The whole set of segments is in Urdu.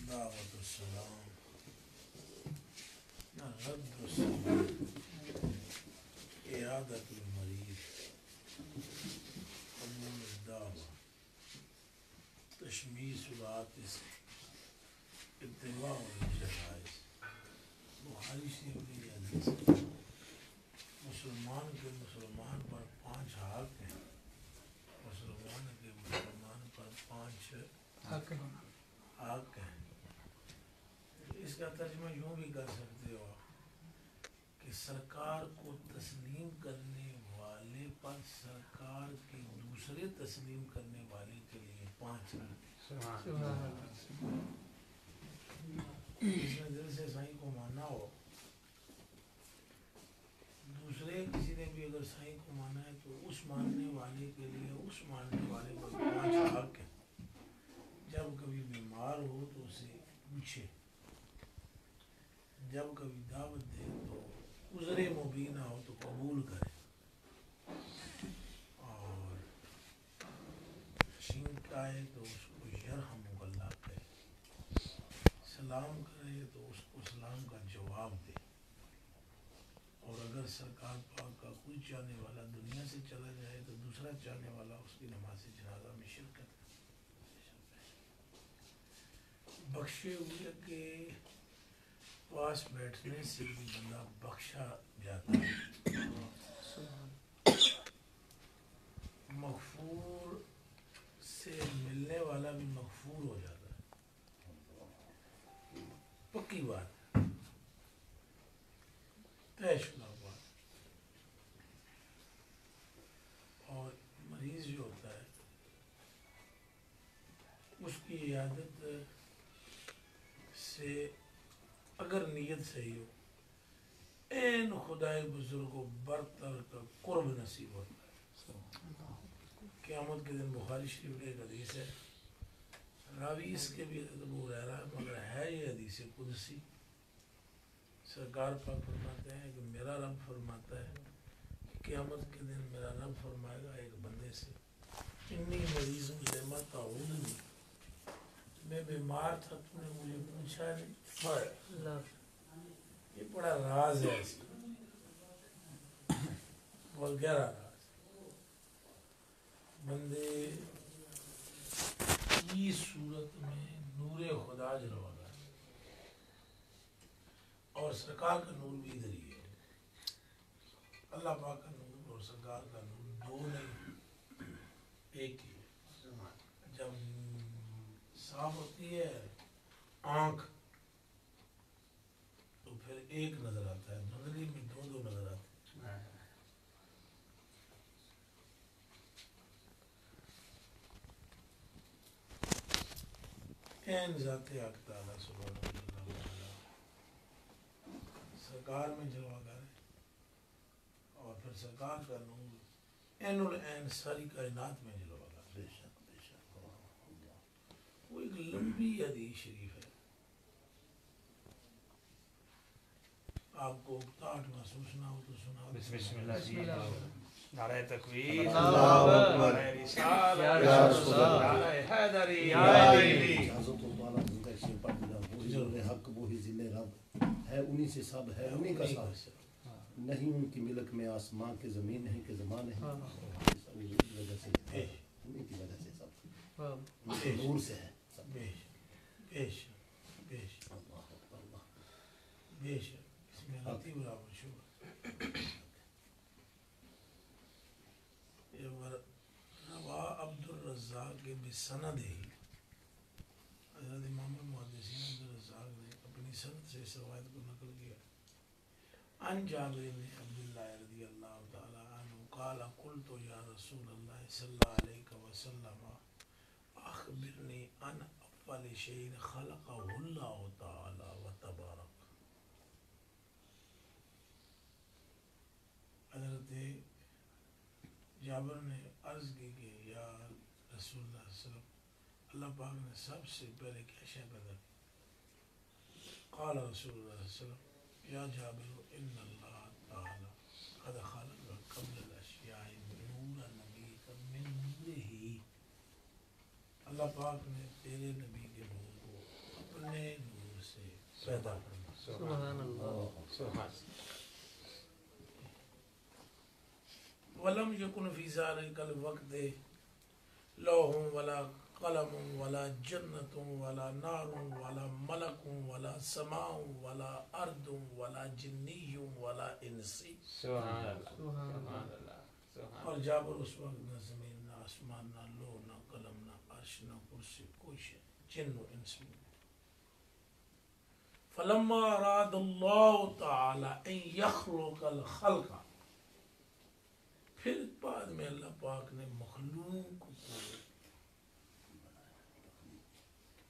دعوت السلام نہ رد السلام عیادت المریض قبول الدعوہ تشمیس العاطس اتباع الجنائز بخاری شریف کی حدیث مسلمان کے مسلمان پر 5 حق ہیں، مسلمان کے مسلمان پر 5 حق ہیں۔ اس کا ترجمہ یوں بھی کر سکتے ہو کہ سرکار کو تسلیم کرنے والے پر سرکار کے دوسرے تسلیم کرنے والے کے لیے 5 حق ہیں۔ اس میں دل سے سائیں کو ماننا ہو، دوسرے کسی نے بھی اگر سائیں کو مانا ہے تو اس ماننے والے کے لیے اس ماننے والے کو 5 حق ہے۔ جب کبھی بیمار ہو تو اسے پوچھے، جب کبھی دعوت دے تو عذر مبینہ ہو تو قبول کرے، اور چھینک آئے تو اس کو یرحمک اللہ کہے، سلام کرے تو اس کو سلام کا جواب دے، اور اگر سرکار پاک کا کوئی چاہنے والا دنیا سے چلا جائے تو دوسرا چاہنے والا اس کی نماز جنازہ میں شرکت کرے۔ بخشے ہوئے کے پاس بیٹھنے سے بھی بندہ بخشا جاتا ہے، مغفور سے ملنے والا بھی مغفور ہو جاتا ہے، پکی بات، طے شدہ بات۔ اور مریض جو ہوتا ہے اس کی عیادت سے اگر نیت صحیح ہو این خدائے بزرگ و برتر کا قرب نصیب ہوتا ہے۔ قیامت کے دن بخاری شریف کی ایک حدیث ہے، راوی اس کے بھی ابو ہریرہ ہے مگر ہے یہ حدیث قدسی۔ سرکار پاک فرماتے ہیں کہ میرا رب فرماتا ہے کہ قیامت کے دن میرا رب فرمائے گا ایک بندے سے، انی مریض لما تعودنی، میں بیمار تھا تو نے مجھے پوچھا نہیں۔ یہ بڑا راز ہے، ایسی بہت گہرا راز۔ بندے کی صورت میں نور خدا جلوہ گا ہے، اور سرکار کا نور بھی ادھر ہی ہے۔ اللہ پاک کا نور اور سرکار کا نور دو نہیں ایک ہی ہے۔ جب صاف ہوتی ہے آنکھ تو پھر ایک نظر آتا ہے، نظری میں دو نظر آتے ہیں۔ این ذات حق تعالیٰ سبحانہ وتعالی سرکار میں جلوہ گر ہے، اور پھر سرکار کا نور عین العین ساری کائنات میں جلوہ گر ہے۔ وہ ایک لمبی حدیث شریف ہے، آپ کو اکتاہٹ محسوس نہ ہو تو سنا۔ بسم اللہ جی، نعرہ تکبیر، اللہ اکبر، نعرہ رسالت، یا رسول اللہ، نعرہ حیدری، یا علی۔ اجازت و تعالیٰ زندہ سے پڑھ دینا، وہی ذل حق وہی ذل رب ہے، انہی سے سب ہے، انہی کا سب نہیں، ان کی ملک میں آسمان کے زمین نہیں کہ زمان نہیں، انہی کی وجہ سے انہی کی وجہ سے سب ان کے نور سے ہے سب۔ بیش بیش اللہ اکبر، اللہ بیش اس میں غلطی برابر شکر۔ روا عبد الرزاق بسند ہی، حضرت امام المحدثین عبد الرزاق نے اپنی سند سے اس روایت کو نقل کیا۔ عن جابر بن عبداللہ رضی اللہ تعالی عنہ قال قلت یا رسول اللہ صلی اللہ علیہ وسلم اخبرنی عن اول شیء خلقہ اللہ تعالی وتبارک۔ حضرت جابر نے عرض کی کہ یا رسول اللہ صلی اللہ علیہ وسلم، اللہ پاک نے سب سے پہلے کیا شے پیدا کی؟ قال رسول اللہ صلی اللہ علیہ وسلم یا جابر ان اللہ تعالی قد خلق قبل الاشیاء نور نبیک من نورہ، اللہ پاک نے تیرے نبی کے نور کو اپنے فلم یکن فی ذالک الوقت لوح ولا قلم ولا جنت ولا نار ولا ملک ولا سماء ولا ارض ولا جنی ولا انسی. سبحان اللہ سبحان اللہ سبحان اور جابر اس وقت نہ زمین نہ آسمان نہ لوح نہ قلم نہ عرش نہ کرسی کوئی شے جن و انس میں. فلما اراد اللہ تعالی ان یخلق الخلق، پھر بعد میں اللہ پاک نے مخلوق کو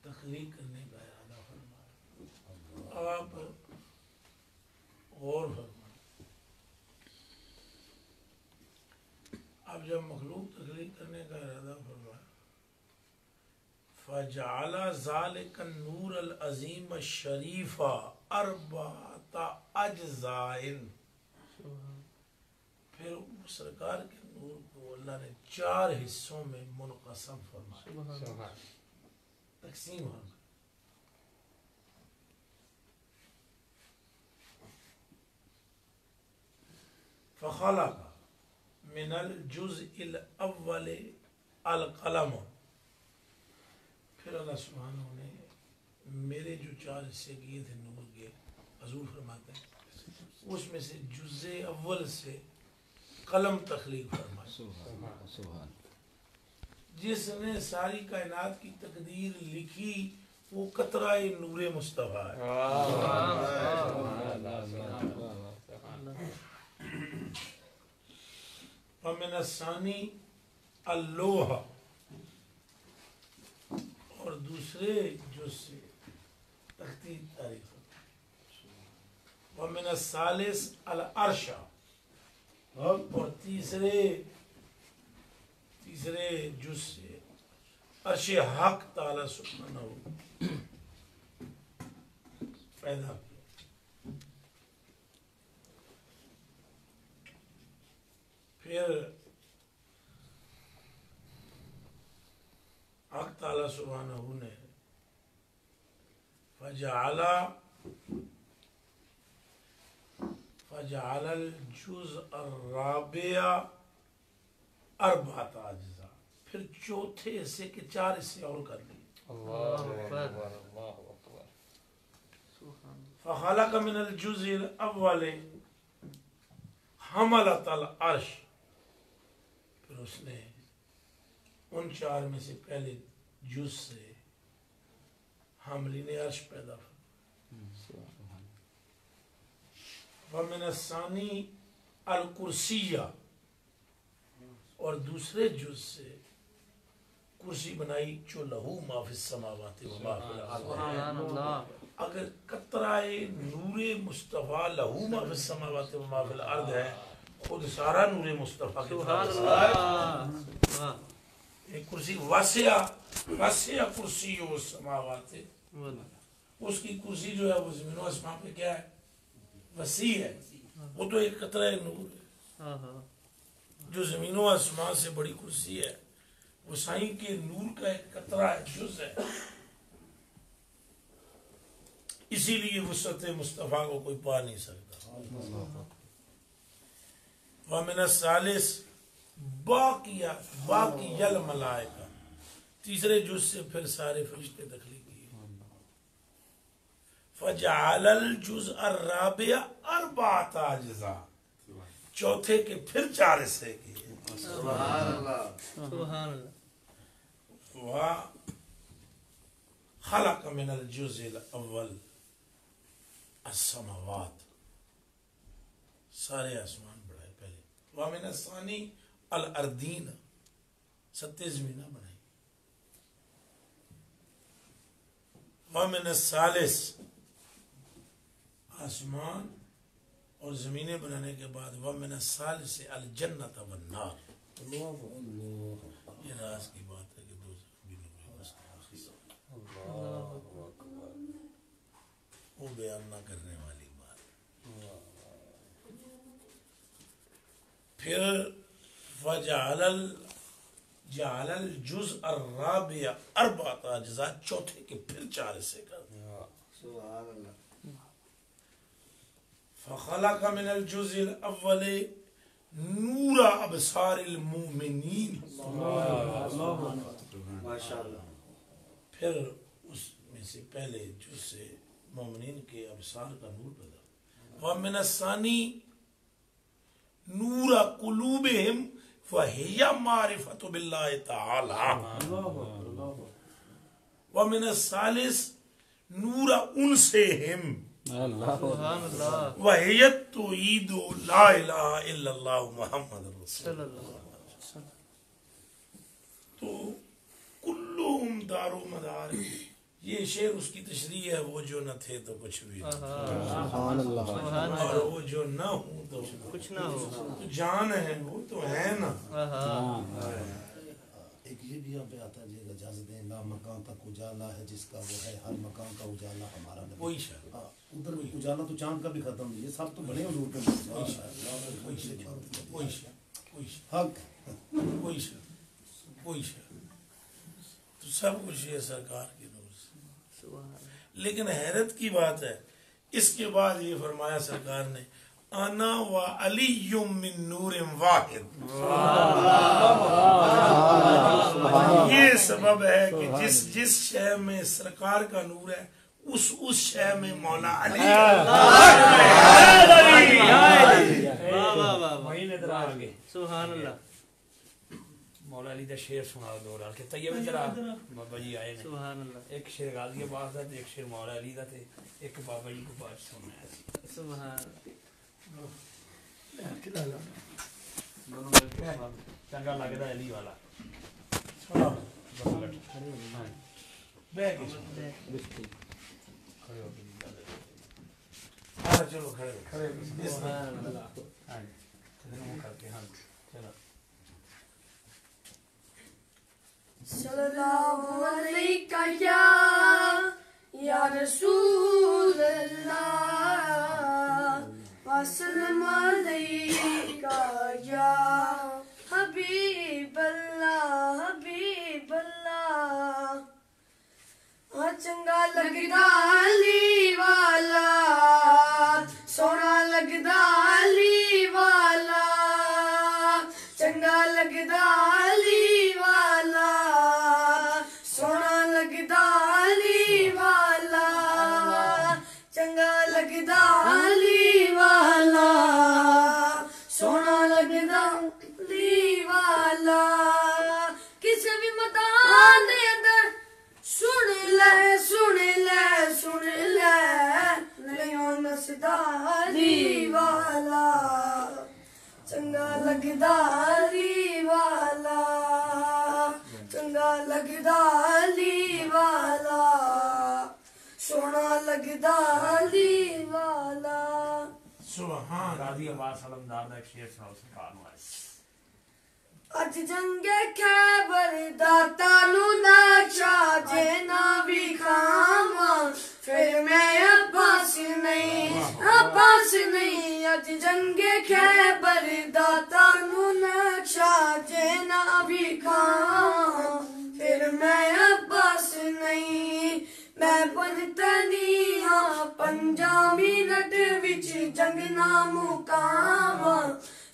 تخلیق کرنے کا ارادہ فرمایا. آپ غور فرمائیں، اب جب مخلوق تخلیق کرنے کا ارادہ فرمایا فجعل ذلك النور العظیم الشریف اربعۃ اجزاء، پھر سرکار کے نور کو اللہ نے 4 حصوں میں منقسم فرمایا، اللہ. تقسیم فرمایا. فخلق من الجزء الاول القلم، پھر اللہ سبحانہ نے میرے جو 4 حصے کیے تھے نور کے، حضور فرماتے ہیں اس میں سے جزء اول سے قلم تخلیق فرمایا، سبحان جس نے ساری کائنات کی تقدیر لکھی، وہ قطرہ نور مصطفیٰ ہے. ومن الثانی اللوح، اور دوسرے جز سے تختی تاریخ. ومن الثالث العرش، اور تیسرے جز سے عرش حق تعالی سبحانہ پیدا کیا. پھر حق تعالی سبحانہ نے فجعل الجزء الرابع 4 اجزاء، پھر چوتھے حصے کے 4 حصے اور کر لیے. فخلق من الجزء الاول حملۃ العرش، پھر اس نے ان 4 میں سے پہلے جز سے حاملین عرش پیدا فرمایا. ومن الثانی الکرسیہ، اور دوسرے جز سے کرسی بنائی جو لہو ما فی السماوات و ما فی الارض. اگر قطرہ نور مصطفیٰ لہو ما فی السماوات و ما فی الارض ہے، خود سارا نور مصطفیٰ کے پاس ہے. ایک کرسی واسعہ کرسی ہو السماوات، اس کی کرسی جو ہے وہ زمین و آسمان پہ کیا ہے؟ وسیع ہے. وہ تو ایک قطرہ نور ہے. جو زمین و آسمان سے بڑی کرسی ہے، وہ سائیں کے نور کا ایک قطرہ ہے، جز ہے. اسی لیے وسعت مصطفیٰ کو کوئی پا نہیں سکتا. وَمِنَ الثَّالِثِ باقی الملائکہ، تیسرے جز سے پھر سارے فرشتے تخلیق کیے. فجعل الجزء الرابع 4 اجزاء، چوتھے کے پھر 4 حصے کیے. سبحان اللہ. خلق من الجزء الاول السماوات، سارے آسمان بڑھائے پہلے. ومن الثانی الارضین، 7 زمینیں بنائی. ومن الثالث، آسمان اور زمینیں بنانے کے بعد ومن الثالث الجنت والنار. یہ راز کی بات ہے کہ 2 بھی وہ بیان نہ کرنے والی بات. پھر جعل الجزء الرابع 4 اجزاء، چوتھے کے پھر 4 حصے کر دیا. سبحان اللہ. فخلق من الجزء الاول نور ابصار المؤمنین، ماشاءاللہ. پھر اس میں سے پہلے جز سے مومنین کے ابصار کا نور پیدا. ومن الثانی نور قلوبہم فہی معرفت باللہ تعالی. ومن الثالث نور انسہم سبحان اللہ وہی توحید لا الہ الا اللہ محمد رسول اللہ. تو کلہم دار و مدار، یہ شعر اس کی تشریح ہے. وہ جو نہ تھے تو کچھ بھی نہ، سبحان اللہ اور وہ جو نہ ہوں تو کچھ نہ ہو. تو جان ہے، وہ تو ہے نا. ایک یہ بھی یہاں پہ آتا ہے جی اجازت ہے، لا مکان تک اجالا ہے جس کا وہ ہے، ہر مکان کا اجالا ہمارا نبی. وہی شعر، ادھر اجالا تو چاند کا بھی ختم نہیں، یہ سب تو بڑے حضور کے وہی شعر، وہی شعر، وہی شعر، حق. وہی شعر، وہی شعر. تو سب کچھ یہ سرکار کی نور سے. لیکن حیرت کی بات ہے، اس کے بعد یہ فرمایا سرکار نے انا و علی من نور واحد. یہ سبب ہے کہ جس شے میں سرکار کا نور ہے اس شے میں مولا علی سبحان اللہ. مولا علی دا شعر سنا دو رال کے طیب ذرا بابا جی آئے نے. سبحان اللہ. ایک شعر غازی عباس دا تے ایک شعر مولا علی دا تے ایک بابا جی کو بات سنایا سی. سبحان دونوں مل کے چنگا لگدا ہے علی والا. سنا ہاں بیٹھ کے سنا. کھڑے ہو کے جی گل. ہاں چلو کھڑے کھڑے بسم اللہ. اللہ. ہاں جی تدنو کر کے ہاں چلو. صلی اللہ علیہ یا رسول اللہ وسلم علیکہ یا حبیب اللہ حبیب اللہ. چنگا لگدا علی والا سونا لگدا علی والا چنگا لگدا علی والا سونا لگدا علی والا چنگا لگدا علی والا سونا لگدا علی والا. کسی بھی مدان دے اندر سن لے سن لے سن لے نہیں نسدا علی والا چنگا لگدا علی والا چنگا لگدا علی والا سونا لگدا علی والا. سبحان غازی عباس علمدار دا ایک شعر سناؤ سرکار نو آئے. اج جنگ خیبر دا تانو نقشہ جینا بھی کھاواں پھر میں عباس نہیں اج جنگ خیبر دا تانو نقشہ جینا بھی کھاواں پھر میں عباس نہیں. میں پنجتنی ہاں 5 منٹ وچ جنگ نہ مکاواں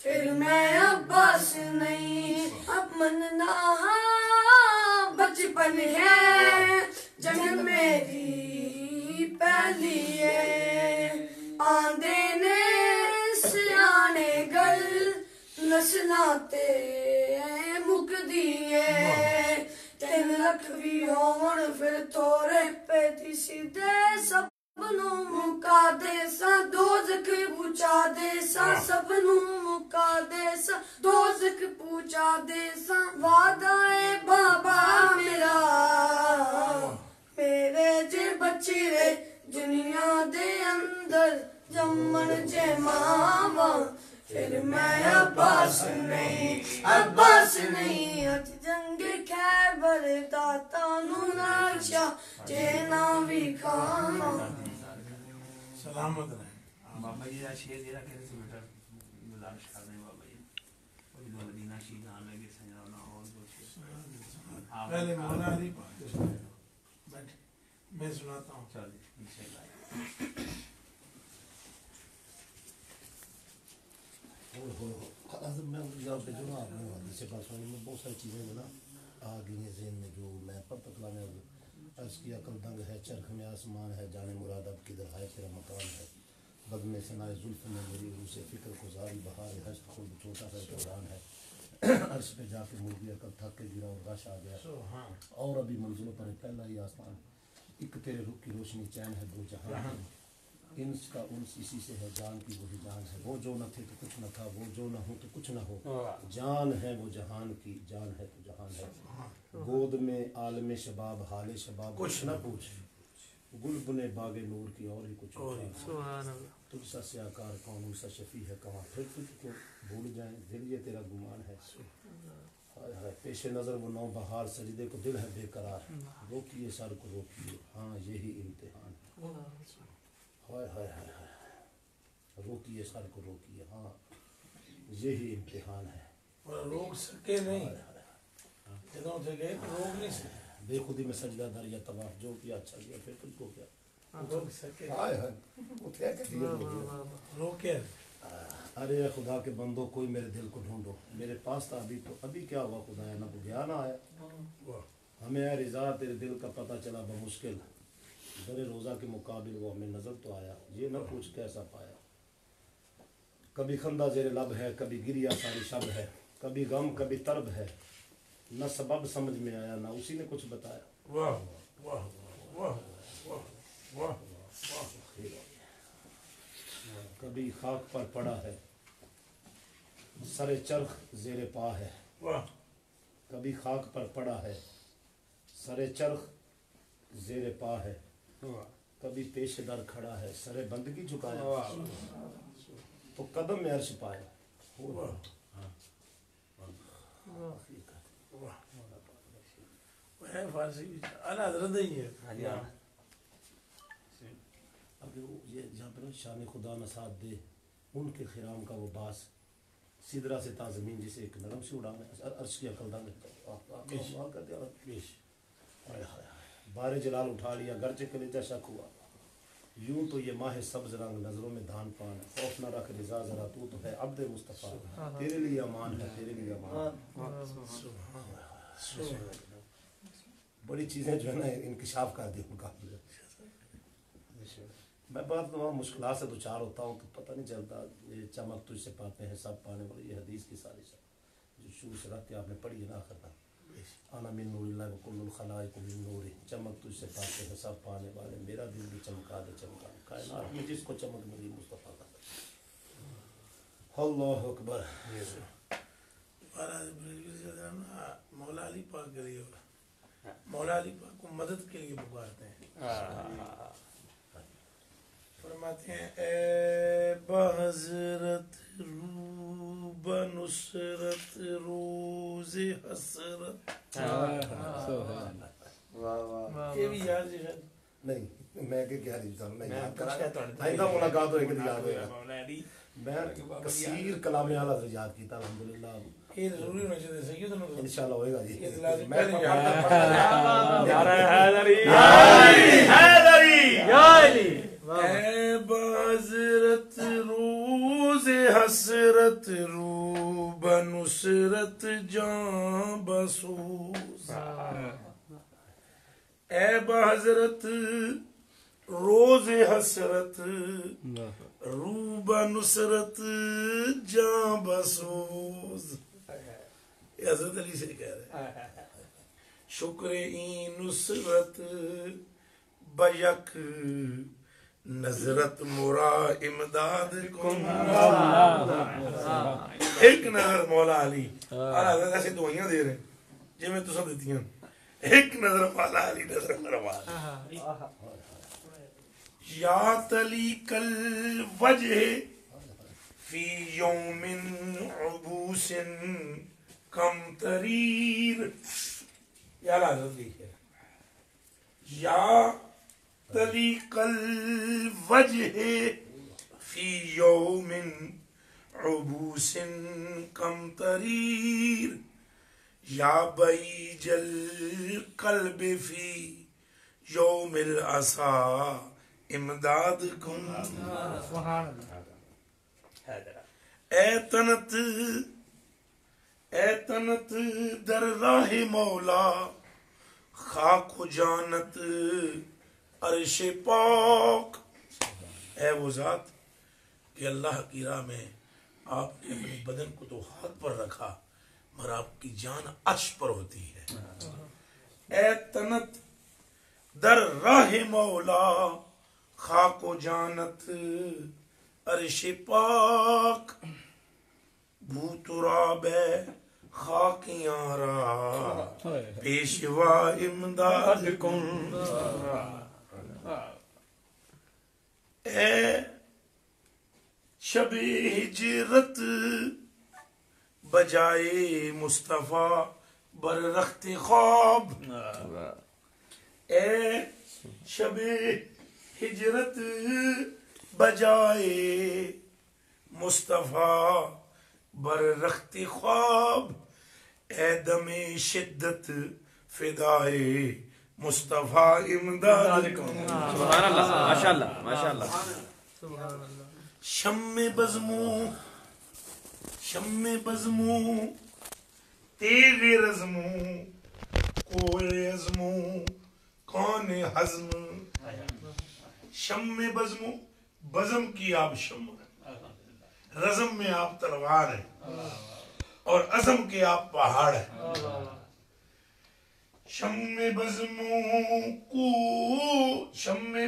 پھر میں عباس نہیں. اب مننا بچپن ہے جنگ میری پہلی ہے آندے نے سیانے گل نسلاں تے مکدی ہے 3 لکھ بھی ہون پھر تھوڑے پیتی سیدھے سب نو مکا دے سا دوزخ پہنچا دے سا سب نو مکا دے سا دوزخ پہنچا دے سا. وعدہ ہے بابا میرا میرے جے بچے دنیا دے اندر جمن جے ماما پھر میں عباس نہیں اج جنگ خیبر دا تانو نقشہ جینا بھی کھانا. سلامت رہے. بابا جی دا شعر جڑا کہتے تھے بیٹا گزارش کر رہے ہیں بابا جی کوئی دو مدینہ شہیدان لگے سنجانا اور دو شعر پہلے مولا علی پاک کے سنائے دو. بیٹھے میں سناتا ہوں. چل انشاءاللہ. حضرت میں یہاں پہ جو نا آپ نے حدیث پاک سنی میں بہت ساری چیزیں جو نا آ گئی ہیں ذہن میں جو میں پتہ کلا میں عرض کی عقل دنگ ہے چرخ میں آسمان ہے جانے مراد اب کدھر ہے تیرا مکان ہے بد میں سنائے زلف میں میری روح سے فکر گزاری بہار حشر خود چھوٹا سا دوران ہے عرش پہ جا کے مڑ گیا کل تھک کے گرا اور غش آ گیا اور ابھی منزلوں پر پہلا ہی آسمان ایک تیرے رخ کی روشنی چین ہے دو جہاں انس کا انس اسی سے ہے جان کی وہی جان ہے وہ جو نہ تھے تو کچھ نہ تھا وہ جو نہ ہو تو کچھ نہ ہو جان ہے وہ جہان کی جان ہے تو جہان ہے گود میں عالم شباب حال شباب کچھ نہ پوچھ گل بنے باغ نور کی اور ہی کچھ سبحان اللہ تجھ سا سیاکار کون سا شفیع ہے کہاں پھر تجھ کو بھول جائیں دل یہ تیرا گمان ہے ہائے ہائے پیش نظر وہ نو بہار سجدے کو دل ہے بے قرار روکیے سر کو روکیے ہاں یہی امتحان ہے ہائے ہائے ہائے ہائے روکیے سر کو روکیے ہاں یہی امتحان ہے روک سکے نہیں جدوں سے گئے تو روک نہیں سکے بے خودی میں سجدہ در یا طواف جو کیا اچھا کیا پھر تجھ کو کیا روک سکے ہائے ہائے اٹھیا کہ دیا روکے ارے خدا کے بندو کوئی میرے دل کو ڈھونڈو میرے پاس تھا ابھی تو ابھی کیا ہوا خدا ہے نہ تو گیا نہ آیا ہمیں اے رضا تیرے دل کا پتہ چلا بمشکل در روزہ کے مقابل وہ ہمیں نظر تو آیا یہ نہ پوچھ کیسا پایا کبھی خندہ زیر لب ہے کبھی گریا ساری شب ہے کبھی غم کبھی طرب ہے نہ سبب سمجھ میں آیا نہ اسی نے کچھ بتایا واہ واہ واہ واہ واہ کبھی خاک پر پڑا ہے سر چرخ زیر پا ہے کبھی خاک پر پڑا ہے سر چرخ زیر پا ہے کبھی پیش در کھڑا ہے سر بندگی جھکایا تو قدم میں عرش پایا ہے فارسی اعلیٰ حضرت ہی ہے اب یہ جہاں پر شان خدا نہ ساتھ دے ان کے خرام کا وہ باس سدرا سے تا زمین جسے ایک نرم سے اڑانا عرش کی عقل دنگ بار جلال اٹھا لیا گرچہ کلیجہ شک ہوا یوں تو یہ ماہ سبز رنگ نظروں میں دھان پان ہے خوف نہ رکھ رضا ذرا تو ہے عبد مصطفیٰ تیرے لیے امان ہے تیرے لیے امان بڑی چیزیں جو ہے نا انکشاف کر دی مقابلے میں بات تمام مشکلات سے دوچار ہوتا ہوں تو پتہ نہیں چلتا یہ چمک تجھ سے پاتے ہیں سب پانے والی یہ حدیث کی سازش ہے جو شروع سے رکھتے آپ نے پڑھی ہے نا آخر انا من نور اللہ وکل الخلائق من نور چمک تجھ سے پاتے ہیں سب پانے والے میرا دل بھی چمکا دے چمکا کائنات میں جس کو چمک ملی مصطفیٰ کا اللہ اکبر مولا علی پاک کریے مولا علی پاک کو مدد کے لیے پکارتے ہیں فرماتے ہیں اے بحضرت رو بنصرت روز حسرت یہ بھی یاد ہے نہیں میں کہ کیا نہیں چاہتا میں یاد کرا آئندہ ملاقات ہوئے کہ یاد ہوئے میں کثیر کلام اعلیٰ سے یاد کیتا الحمدللہ یہ ضروری ہونا چاہیے سید انشاءاللہ ہوئے گا جی میں اے بحضرت روز حسرت رو بنصرت جان بسوز اے بحضرت روز حسرت رو بنصرت جان بسوز یہ حضرت علی سے کہہ رہے ہیں شکر این نصرت بیک نظرت مرا امداد کن ایک نظر مولا علی حضرت ایسے دعائیاں دے رہے ہیں جی میں تو سب دیتی ہوں ایک نظر مولا علی نظر فرما یا تلی کل وجہ فی یوم عبوس کم تریر یا حضرت لکھے یا طریق الوجہ فی یوم عبوس کم تریر یا بیج القلب فی یوم العصا امداد کن اے تنت در راہ مولا خاک و جانت عرش پاک. اے وہ ذات کہ اللہ کی راہ میں آپ نے اپنے بدن کو تو خاک پر رکھا مگر آپ کی جان عرش پر ہوتی ہے. اے تنت در راہ مولا خاک و جانت عرش پاک. بو تراب خاکیاں را پیشوا امداد کن. اے شب ہجرت بجائے مصطفیٰ بر رخت خواب. اے شب ہجرت بجائے مصطفیٰ بر رخت خواب. اے دم شدت فدائے مصطفیٰ امداد کن. سبحان اللہ ماشاءاللہ ماشاءاللہ. شم بزموں تیغ رزموں کوئے عزموں کون حزم. شم بزموں بزم کی آپ شم رزم میں آپ تلوار ہیں اور عزم کے آپ پہاڑ ہیں. شم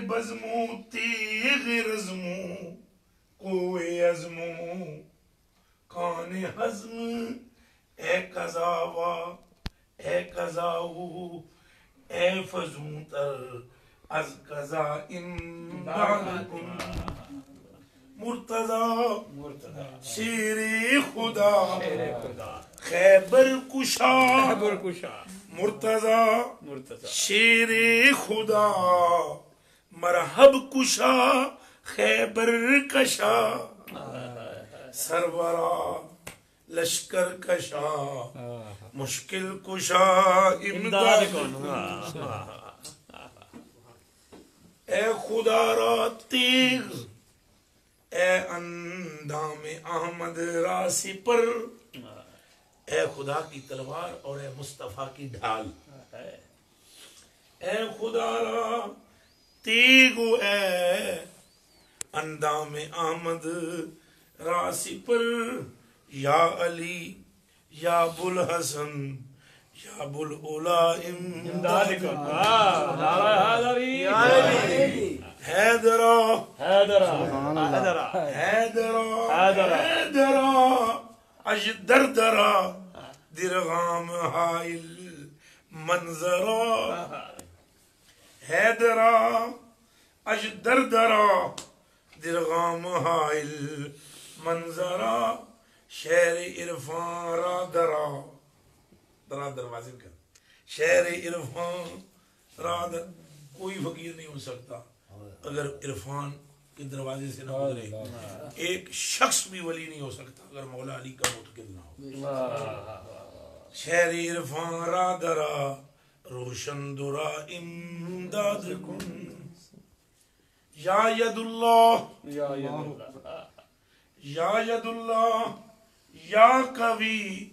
بزموں تیغ رزموں کوئے عزموں کان حزم. اے قضاوا اے قضاؤ اے فزوں تر از قضا امداد کن. مرتضی شیر خدا خیبر کشا. مرتضی شیر خدا مرحب کشا خیبر کشا. سرورا لشکر کشا مشکل کشا امداد کن. اے خدا را تیغ اے اندام احمد راسی پر. اے خدا کی تلوار اور اے مصطفیٰ کی ڈھال. اے خدا را تیغ اے اندام احمد راسی پر. یا علی یا ابوالحسن یا ابوالعلا امداد کن. حیدرا اجدردرا درغام حائل منظرا. حیدرا اجدردرا درغام حائل منظرا. شہر عرفان را درا دروازے کا شہر عرفان را در. کوئی فقیر نہیں ہو سکتا اگر عرفان کے دروازے سے نہ گزرے. ایک شخص بھی ولی نہیں ہو سکتا اگر مولا علی کا متقل نہ ہو. شہر عرفان را درا روشن درا امداد کن. یا ید اللہ یا ید اللہ یا قوی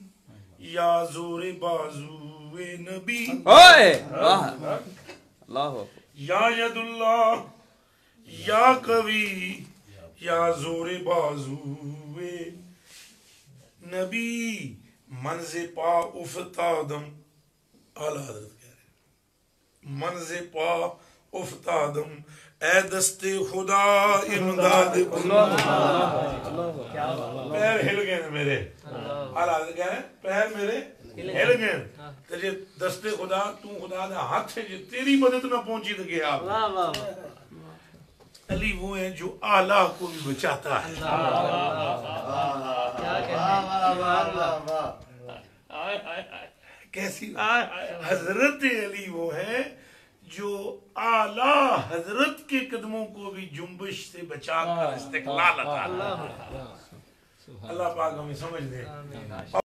یا زور بازو نبی. یا ید اللہ یا قوی یا زور بازو نبی. منز پا افتادم اعلیٰ حضرت کہہ رہے منز پا افتادم اے دست خدا امداد کن. پیر ہل گئے میرے. اعلیٰ حضرت کہہ رہے پیر میرے ہل گئے. تجھے دست خدا تو خدا دا ہاتھ ہے جو تیری مدد نہ پہنچی تو گیا. علی وہ ہے جو اعلیٰ کو بھی بچاتا ہے. کیسی حضرت علی وہ ہے جو اعلیٰ حضرت کے قدموں کو بھی جنبش سے بچا کر استقلال عطا. اللہ پاک ہمیں سمجھ دے.